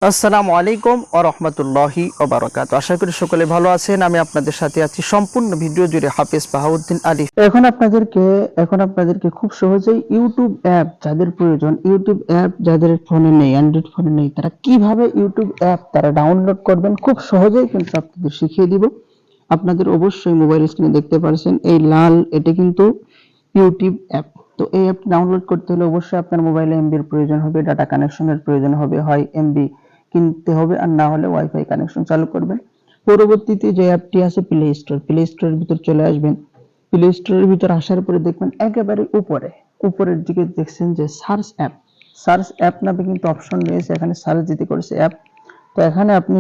আসসালামু আলাইকুম ওয়া রাহমাতুল্লাহি ওয়া বারাকাতুহু। আশা করি সকলে ভালো আছেন। আমি আপনাদের সাথে আছি সম্পূর্ণ ভিডিও জুড়ে হাফেজ বাহাউদ্দিন আলী। এখন আপনাদেরকে খুব সহজেই ইউটিউব অ্যাপ যাদের প্রয়োজন, ইউটিউব অ্যাপ যাদের ফোনে নেই, অ্যান্ড্রয়েড ফোনে নেই, তারা কিভাবে ইউটিউব অ্যাপ তারা ডাউনলোড করবেন খুব সহজেই কিন্তু আপনাদের শিখিয়ে দিব। আপনাদের অবশ্যই মোবাইল স্ক্রিনে দেখতে পাচ্ছেন এই লাল, এটা কিন্তু ইউটিউব অ্যাপ। তো এই অ্যাপ ডাউনলোড করতে হলে অবশ্যই আপনার মোবাইলে এমবির প্রয়োজন হবে, ডাটা কানেকশনের প্রয়োজন হবে, হয় এমবি কিনতে হবে আর না হলে ওয়াইফাই কানেকশন চালু করবেন। পরবর্তীতে যে অ্যাপটি আছে প্লে স্টোরের ভিতর চলে আসবেন। প্লে স্টোরের ভিতর আসার পরে দেখবেন একেবারে উপরের দিকে দেখছেন যে সার্চ অ্যাপ নামে কিন্তু অপশন রয়েছে, এখানে সার্চ দিতে করেছে অ্যাপ। তো এখানে আপনি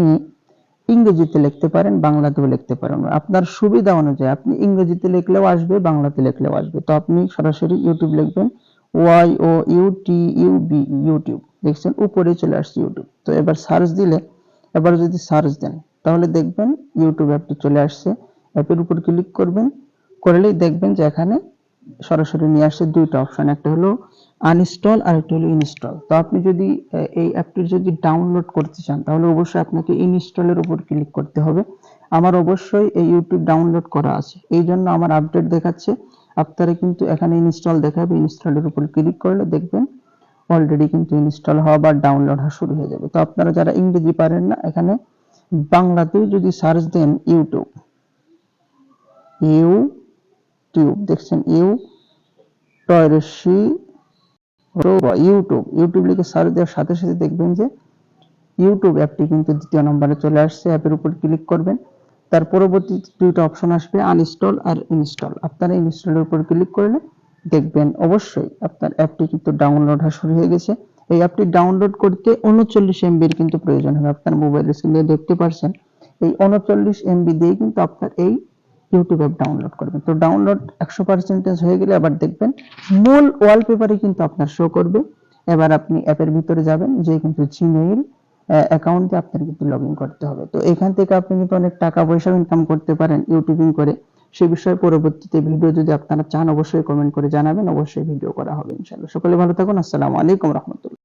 ইংরেজিতে লিখতে পারেন, বাংলাতেও লিখতে পারেন, আপনার সুবিধা অনুযায়ী। আপনি ইংরেজিতে লিখলেও আসবে, বাংলাতে লিখলেও আসবে। তো আপনি সরাসরি ইউটিউব লিখবেন, YOUTUB, ইউটিউব। দেখছেন উপরে চলে আসছে ইউটিউব। তো এবার সার্চ দিলে, এবার যদি সার্চ দেন তাহলে দেখবেন ইউটিউব অ্যাপটি চলে আসছে। অ্যাপের উপর ক্লিক করবেন, করলেই দেখবেন যে এখানে সরাসরি নিয়ে আসছে দুইটা অপশন, একটা হলো আনইনস্টল আর একটা হলো ইনস্টল। তো আপনি যদি এই অ্যাপটি যদি ডাউনলোড করতে চান তাহলে অবশ্যই আপনাকে ইনস্টলের উপর ক্লিক করতে হবে। আমার অবশ্যই এই ইউটিউব ডাউনলোড করা আছে, এই জন্য আমার আপডেট দেখাচ্ছে। আপনারা কিন্তু এখানে ইনস্টল দেখাবে, ইনস্টলের উপর ক্লিক করলে দেখবেন অলরেডি কিন্তু ইনস্টল হওয়া বা ডাউনলোড হওয়া শুরু হয়ে যাবে। তো আপনারা যারা ইংরেজি পারেন না, এখানে বাংলাতেও যদি সার্চ দেন ইউটিউব, দেখছেন ইউটিউব লিখে সার্চ দেওয়ার সাথে সাথে দেখবেন যে ইউটিউব অ্যাপটি কিন্তু দ্বিতীয় নম্বরে চলে আসছে। অ্যাপের উপর ক্লিক করবেন, তার পরবর্তী দুইটা অপশন আসবে আনইনস্টল আর ইনস্টল। আপনারা ইনস্টলের উপর ক্লিক করলে দেখবেন অবশ্যই আপনার অ্যাপটি কিন্তু ডাউনলোড হওয়া শুরু হয়ে গেছে। এই অ্যাপটি ডাউনলোড করতে 39 এমবির কিন্তু প্রয়োজন হবে। আপনার মোবাইল স্ক্রিনে দেখতে পাচ্ছেন এই 39 এমবি দিয়ে কিন্তু আপনার এই ইউটিউব অ্যাপ ডাউনলোড করবেন। তো ডাউনলোড 100% হয়ে গেলে আবার দেখবেন মূল ওয়ালপেপারে কিন্তু আপনার শো করবে। এবার আপনি অ্যাপের ভিতরে যাবেন, যে কিন্তু জিমেইল অ্যাকাউন্টে আপনার কিন্তু লগ ইন করতে হবে। তো এখান থেকে আপনি কিন্তু অনেক টাকা পয়সা ইনকাম করতে পারেন ইউটিউবিং করে। সে বিষয়ে পরবর্তীতে ভিডিও যদি আপনারা চান অবশ্যই কমেন্ট করে জানাবেন, অবশ্যই ভিডিও করা হবে ইনশাআল্লাহ। সকলে ভালো থাকুন। আসসালামু আলাইকুম রহমতুল্লাহ।